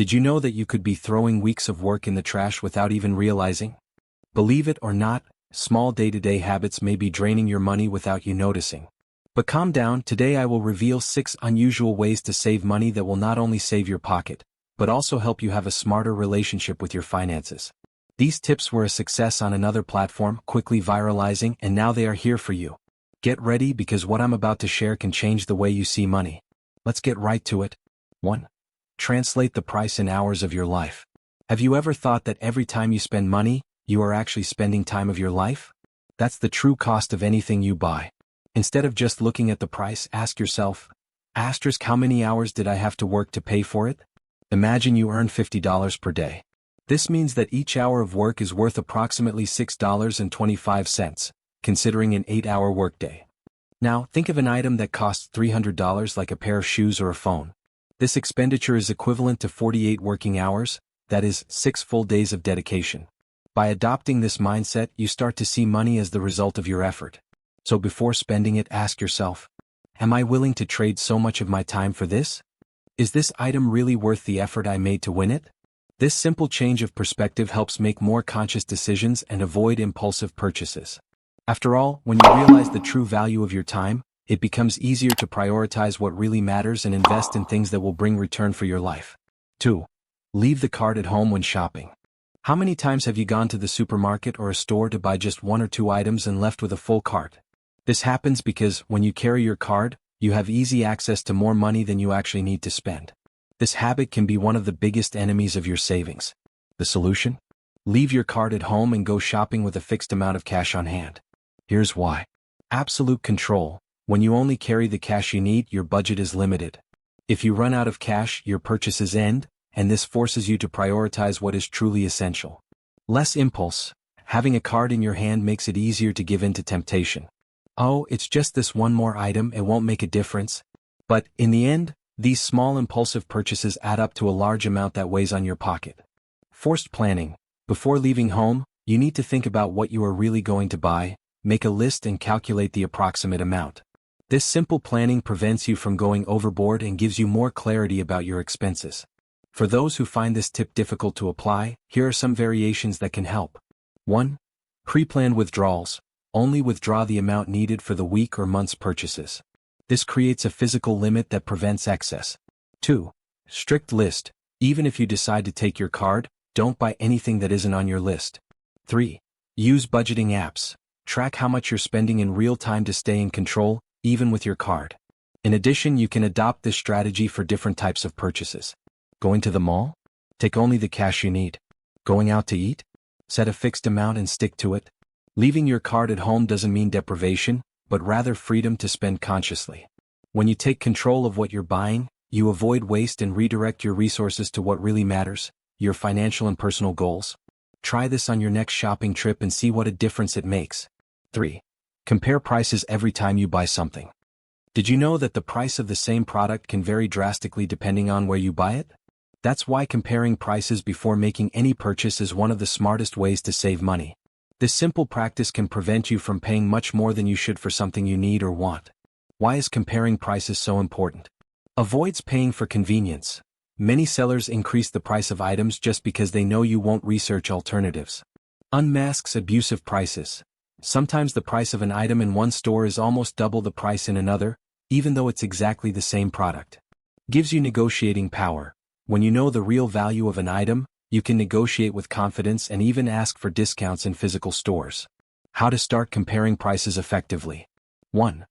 Did you know that you could be throwing weeks of work in the trash without even realizing? Believe it or not, small day-to-day habits may be draining your money without you noticing. But calm down, today I will reveal 6 unusual ways to save money that will not only save your pocket, but also help you have a smarter relationship with your finances. These tips were a success on another platform, quickly viralizing, and now they are here for you. Get ready because what I'm about to share can change the way you see money. Let's get right to it. 1. Translate the price in hours of your life. Have you ever thought that every time you spend money, you are actually spending time of your life? That's the true cost of anything you buy. Instead of just looking at the price, ask yourself, how many hours did I have to work to pay for it? Imagine you earn $50 per day. This means that each hour of work is worth approximately $6.25, considering an 8-hour workday. Now, think of an item that costs $300 like a pair of shoes or a phone. This expenditure is equivalent to 48 working hours, that is, 6 full days of dedication. By adopting this mindset, you start to see money as the result of your effort. So before spending it, ask yourself, am I willing to trade so much of my time for this? Is this item really worth the effort I made to win it? This simple change of perspective helps make more conscious decisions and avoid impulsive purchases. After all, when you realize the true value of your time, it becomes easier to prioritize what really matters and invest in things that will bring return for your life. 2. Leave the cart at home when shopping. How many times have you gone to the supermarket or a store to buy just 1 or 2 items and left with a full cart? This happens because, when you carry your card, you have easy access to more money than you actually need to spend. This habit can be one of the biggest enemies of your savings. The solution? Leave your card at home and go shopping with a fixed amount of cash on hand. Here's why. Absolute control. When you only carry the cash you need, your budget is limited. If you run out of cash, your purchases end, and this forces you to prioritize what is truly essential. Less impulse. Having a card in your hand makes it easier to give in to temptation. Oh, it's just this one more item, it won't make a difference. But, in the end, these small impulsive purchases add up to a large amount that weighs on your pocket. Forced planning. Before leaving home, you need to think about what you are really going to buy, make a list and calculate the approximate amount. This simple planning prevents you from going overboard and gives you more clarity about your expenses. For those who find this tip difficult to apply, here are some variations that can help. 1. Pre-plan withdrawals. Only withdraw the amount needed for the week or month's purchases. This creates a physical limit that prevents excess. 2. Strict list. Even if you decide to take your card, don't buy anything that isn't on your list. 3. Use budgeting apps. Track how much you're spending in real time to stay in control, even with your card. In addition, you can adopt this strategy for different types of purchases. Going to the mall? Take only the cash you need. Going out to eat? Set a fixed amount and stick to it. Leaving your card at home doesn't mean deprivation, but rather freedom to spend consciously. When you take control of what you're buying, you avoid waste and redirect your resources to what really matters, your financial and personal goals. Try this on your next shopping trip and see what a difference it makes. 3. Compare prices every time you buy something. Did you know that the price of the same product can vary drastically depending on where you buy it? That's why comparing prices before making any purchase is one of the smartest ways to save money. This simple practice can prevent you from paying much more than you should for something you need or want. Why is comparing prices so important? Avoids paying for convenience. Many sellers increase the price of items just because they know you won't research alternatives. Unmasks abusive prices. Sometimes the price of an item in one store is almost double the price in another, even though it's exactly the same product. Gives you negotiating power. When you know the real value of an item, you can negotiate with confidence and even ask for discounts in physical stores. How to start comparing prices effectively. 1.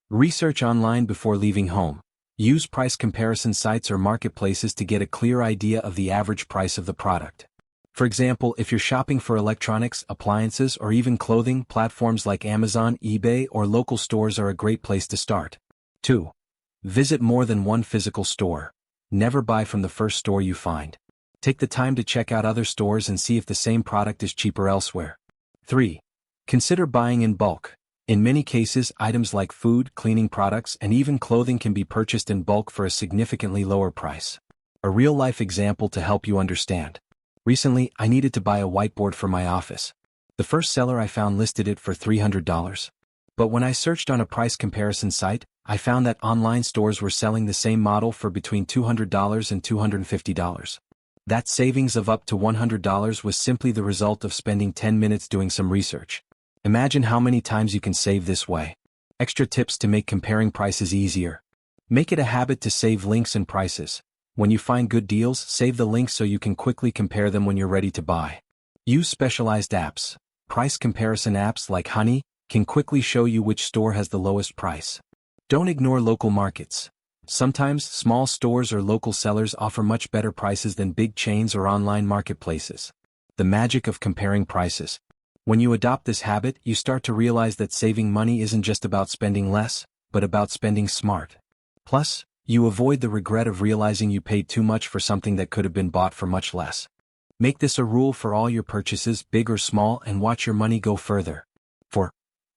Research online before leaving home. Use price comparison sites or marketplaces to get a clear idea of the average price of the product. For example, if you're shopping for electronics, appliances, or even clothing, platforms like Amazon, eBay, or local stores are a great place to start. 2. Visit more than one physical store. Never buy from the first store you find. Take the time to check out other stores and see if the same product is cheaper elsewhere. 3. Consider buying in bulk. In many cases, items like food, cleaning products, and even clothing can be purchased in bulk for a significantly lower price. A real-life example to help you understand. Recently, I needed to buy a whiteboard for my office. The first seller I found listed it for $300. But when I searched on a price comparison site, I found that online stores were selling the same model for between $200 and $250. That savings of up to $100 was simply the result of spending 10 minutes doing some research. Imagine how many times you can save this way. Extra tips to make comparing prices easier. Make it a habit to save links and prices. When you find good deals, save the links so you can quickly compare them when you're ready to buy. Use specialized apps. Price comparison apps like Honey can quickly show you which store has the lowest price. Don't ignore local markets. Sometimes small stores or local sellers offer much better prices than big chains or online marketplaces. The magic of comparing prices. When you adopt this habit, you start to realize that saving money isn't just about spending less, but about spending smart. Plus, you avoid the regret of realizing you paid too much for something that could have been bought for much less. Make this a rule for all your purchases, big or small, and watch your money go further. 4.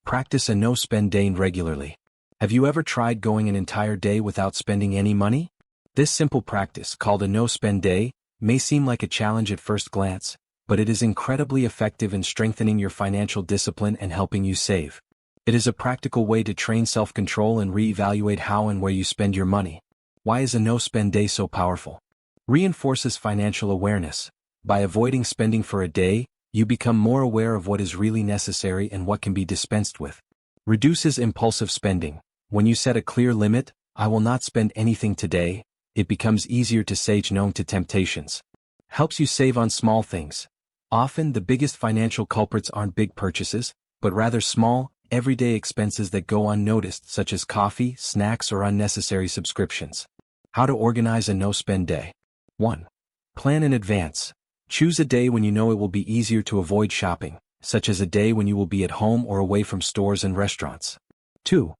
Practice a no-spend day regularly. Have you ever tried going an entire day without spending any money? This simple practice, called a no-spend day, may seem like a challenge at first glance, but it is incredibly effective in strengthening your financial discipline and helping you save. It is a practical way to train self-control and reevaluate how and where you spend your money. Why is a no-spend day so powerful? Reinforces financial awareness. By avoiding spending for a day, you become more aware of what is really necessary and what can be dispensed with. Reduces impulsive spending. When you set a clear limit, I will not spend anything today, it becomes easier to say no to temptations. Helps you save on small things. Often the biggest financial culprits aren't big purchases, but rather small, everyday expenses that go unnoticed, such as coffee, snacks, or unnecessary subscriptions. How to organize a no-spend day. 1. Plan in advance. Choose a day when you know it will be easier to avoid shopping, such as a day when you will be at home or away from stores and restaurants. 2.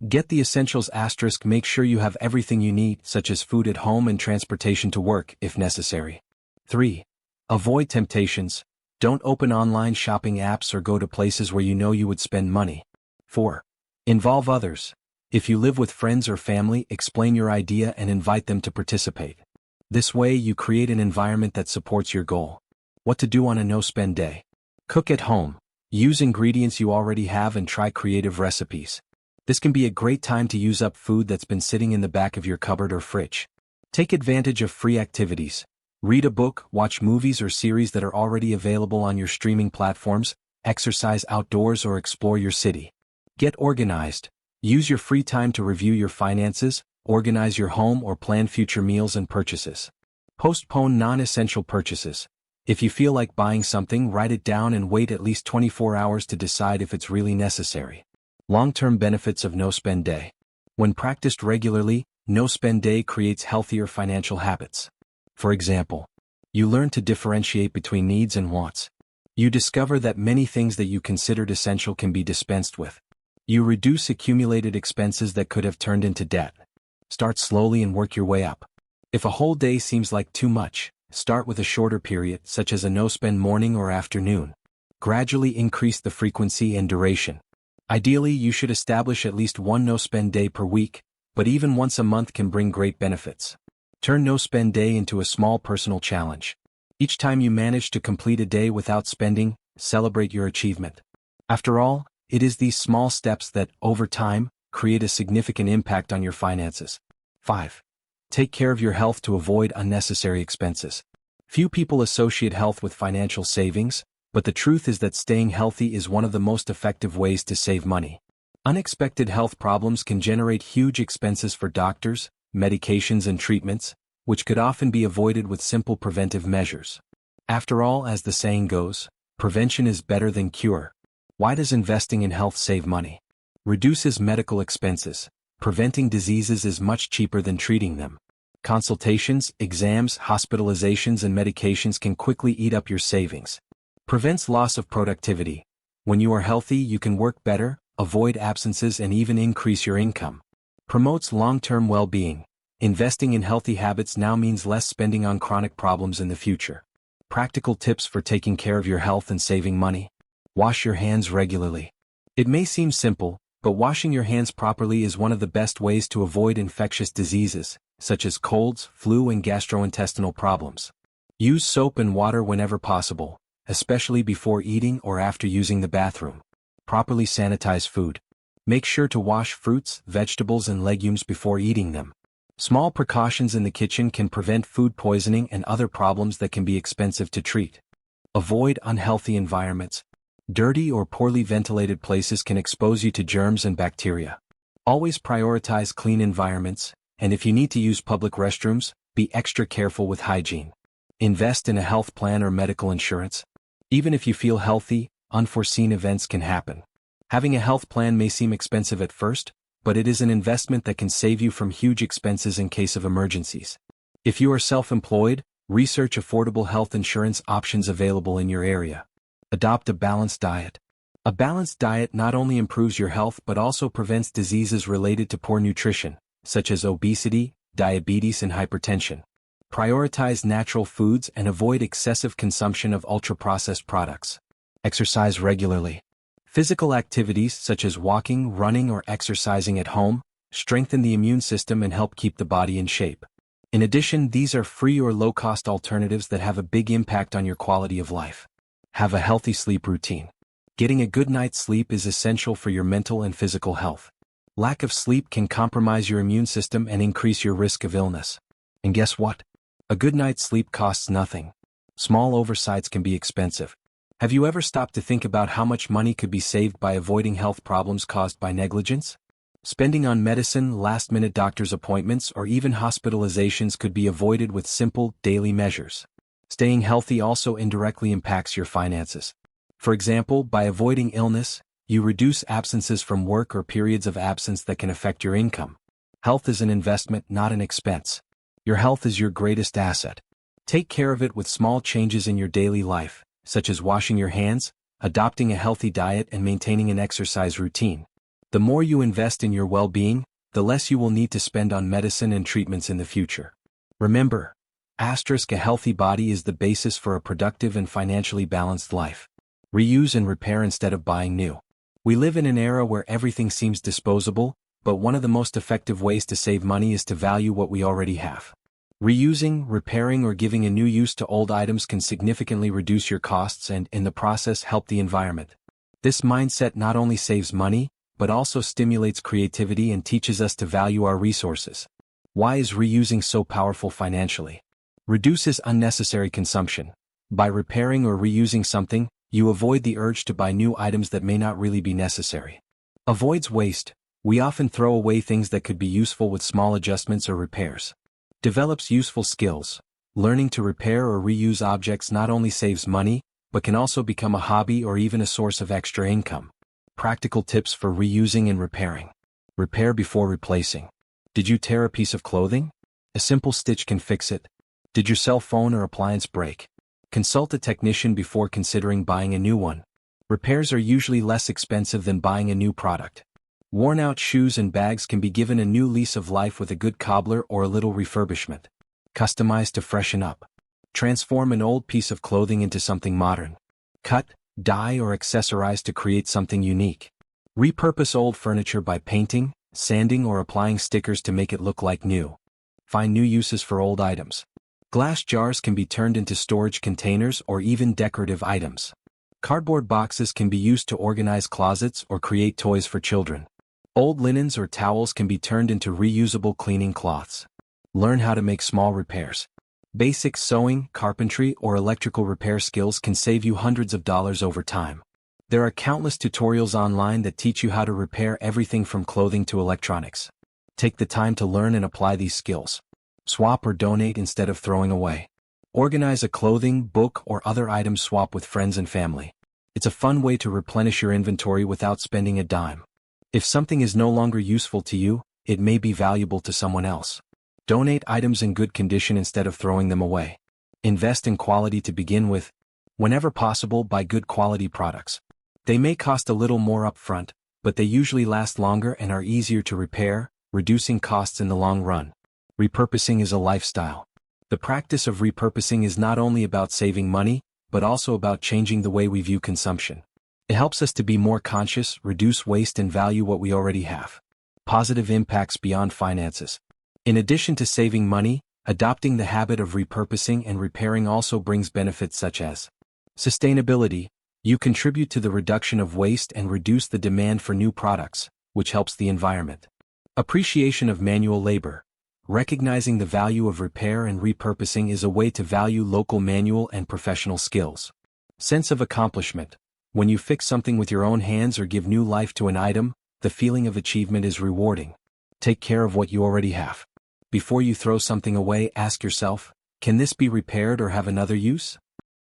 Get the essentials *. Make sure you have everything you need, such as food at home and transportation to work, if necessary. 3. Avoid temptations. Don't open online shopping apps or go to places where you know you would spend money. 4. Involve others. If you live with friends or family, explain your idea and invite them to participate. This way you create an environment that supports your goal. What to do on a no-spend day. Cook at home. Use ingredients you already have and try creative recipes. This can be a great time to use up food that's been sitting in the back of your cupboard or fridge. Take advantage of free activities. Read a book, watch movies or series that are already available on your streaming platforms, exercise outdoors or explore your city. Get organized. Use your free time to review your finances, organize your home or plan future meals and purchases. Postpone non-essential purchases. If you feel like buying something, write it down and wait at least 24 hours to decide if it's really necessary. Long-term benefits of no-spend day. When practiced regularly, no-spend day creates healthier financial habits. For example, you learn to differentiate between needs and wants. You discover that many things that you considered essential can be dispensed with. You reduce accumulated expenses that could have turned into debt. Start slowly and work your way up. If a whole day seems like too much, start with a shorter period, such as a no-spend morning or afternoon. Gradually increase the frequency and duration. Ideally, you should establish at least one no-spend day per week, but even once a month can bring great benefits. Turn no-spend day into a small personal challenge. Each time you manage to complete a day without spending, celebrate your achievement. After all, it is these small steps that, over time, create a significant impact on your finances. 5. Take care of your health to avoid unnecessary expenses. Few people associate health with financial savings, but the truth is that staying healthy is one of the most effective ways to save money. Unexpected health problems can generate huge expenses for doctors, medications and treatments, which could often be avoided with simple preventive measures. After all, as the saying goes, prevention is better than cure. Why does investing in health save money? Reduces medical expenses. Preventing diseases is much cheaper than treating them. Consultations, exams, hospitalizations and medications can quickly eat up your savings. Prevents loss of productivity. When you are healthy, you can work better, avoid absences and even increase your income. Promotes long-term well-being. Investing in healthy habits now means less spending on chronic problems in the future. Practical tips for taking care of your health and saving money. Wash your hands regularly. It may seem simple, but washing your hands properly is one of the best ways to avoid infectious diseases, such as colds, flu and gastrointestinal problems. Use soap and water whenever possible, especially before eating or after using the bathroom. Properly sanitize food. Make sure to wash fruits, vegetables and legumes before eating them. Small precautions in the kitchen can prevent food poisoning and other problems that can be expensive to treat. Avoid unhealthy environments. Dirty or poorly ventilated places can expose you to germs and bacteria. Always prioritize clean environments, and if you need to use public restrooms, be extra careful with hygiene. Invest in a health plan or medical insurance. Even if you feel healthy, unforeseen events can happen. Having a health plan may seem expensive at first, but it is an investment that can save you from huge expenses in case of emergencies. If you are self-employed, research affordable health insurance options available in your area. Adopt a balanced diet. A balanced diet not only improves your health but also prevents diseases related to poor nutrition, such as obesity, diabetes, and hypertension. Prioritize natural foods and avoid excessive consumption of ultra-processed products. Exercise regularly. Physical activities such as walking, running, or exercising at home strengthen the immune system and help keep the body in shape. In addition, these are free or low-cost alternatives that have a big impact on your quality of life. Have a healthy sleep routine. Getting a good night's sleep is essential for your mental and physical health. Lack of sleep can compromise your immune system and increase your risk of illness. And guess what? A good night's sleep costs nothing. Small oversights can be expensive. Have you ever stopped to think about how much money could be saved by avoiding health problems caused by negligence? Spending on medicine, last-minute doctor's appointments, or even hospitalizations could be avoided with simple, daily measures. Staying healthy also indirectly impacts your finances. For example, by avoiding illness, you reduce absences from work or periods of absence that can affect your income. Health is an investment, not an expense. Your health is your greatest asset. Take care of it with small changes in your daily life, such as washing your hands, adopting a healthy diet, and maintaining an exercise routine. The more you invest in your well-being, the less you will need to spend on medicine and treatments in the future. Remember, a healthy body is the basis for a productive and financially balanced life. Reuse and repair instead of buying new. We live in an era where everything seems disposable, but one of the most effective ways to save money is to value what we already have. Reusing, repairing, or giving a new use to old items can significantly reduce your costs and, in the process, help the environment. This mindset not only saves money, but also stimulates creativity and teaches us to value our resources. Why is reusing so powerful financially? Reduces unnecessary consumption. By repairing or reusing something, you avoid the urge to buy new items that may not really be necessary. Avoids waste. We often throw away things that could be useful with small adjustments or repairs. Develops useful skills. Learning to repair or reuse objects not only saves money, but can also become a hobby or even a source of extra income. Practical tips for reusing and repairing. Repair before replacing. Did you tear a piece of clothing? A simple stitch can fix it. Did your cell phone or appliance break? Consult a technician before considering buying a new one. Repairs are usually less expensive than buying a new product. Worn-out shoes and bags can be given a new lease of life with a good cobbler or a little refurbishment. Customize to freshen up. Transform an old piece of clothing into something modern. Cut, dye, or accessorize to create something unique. Repurpose old furniture by painting, sanding, or applying stickers to make it look like new. Find new uses for old items. Glass jars can be turned into storage containers or even decorative items. Cardboard boxes can be used to organize closets or create toys for children. Old linens or towels can be turned into reusable cleaning cloths. Learn how to make small repairs. Basic sewing, carpentry, or electrical repair skills can save you hundreds of dollars over time. There are countless tutorials online that teach you how to repair everything from clothing to electronics. Take the time to learn and apply these skills. Swap or donate instead of throwing away. Organize a clothing, book, or other item swap with friends and family. It's a fun way to replenish your inventory without spending a dime. If something is no longer useful to you, it may be valuable to someone else. Donate items in good condition instead of throwing them away. Invest in quality to begin with. Whenever possible, buy good quality products. They may cost a little more upfront, but they usually last longer and are easier to repair, reducing costs in the long run. Repurposing is a lifestyle. The practice of repurposing is not only about saving money, but also about changing the way we view consumption. It helps us to be more conscious, reduce waste, and value what we already have. Positive impacts beyond finances. In addition to saving money, adopting the habit of repurposing and repairing also brings benefits such as sustainability. You contribute to the reduction of waste and reduce the demand for new products, which helps the environment. Appreciation of manual labor. Recognizing the value of repair and repurposing is a way to value local manual and professional skills. Sense of accomplishment. When you fix something with your own hands or give new life to an item, the feeling of achievement is rewarding. Take care of what you already have. Before you throw something away, ask yourself, can this be repaired or have another use?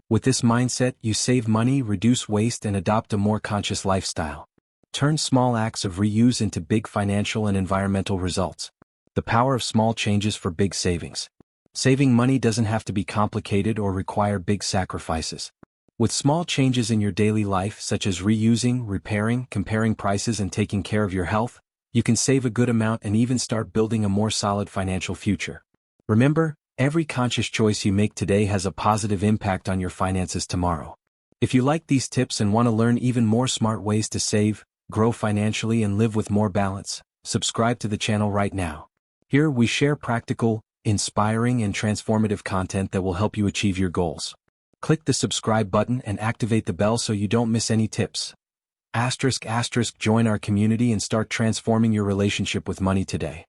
With this mindset, you save money, reduce waste, and adopt a more conscious lifestyle. Turn small acts of reuse into big financial and environmental results. The power of small changes for big savings. Saving money doesn't have to be complicated or require big sacrifices. With small changes in your daily life, such as reusing, repairing, comparing prices, and taking care of your health, you can save a good amount and even start building a more solid financial future. Remember, every conscious choice you make today has a positive impact on your finances tomorrow. If you like these tips and want to learn even more smart ways to save, grow financially, and live with more balance, subscribe to the channel right now. Here we share practical, inspiring, and transformative content that will help you achieve your goals. Click the subscribe button and activate the bell so you don't miss any tips. ***, join our community and start transforming your relationship with money today.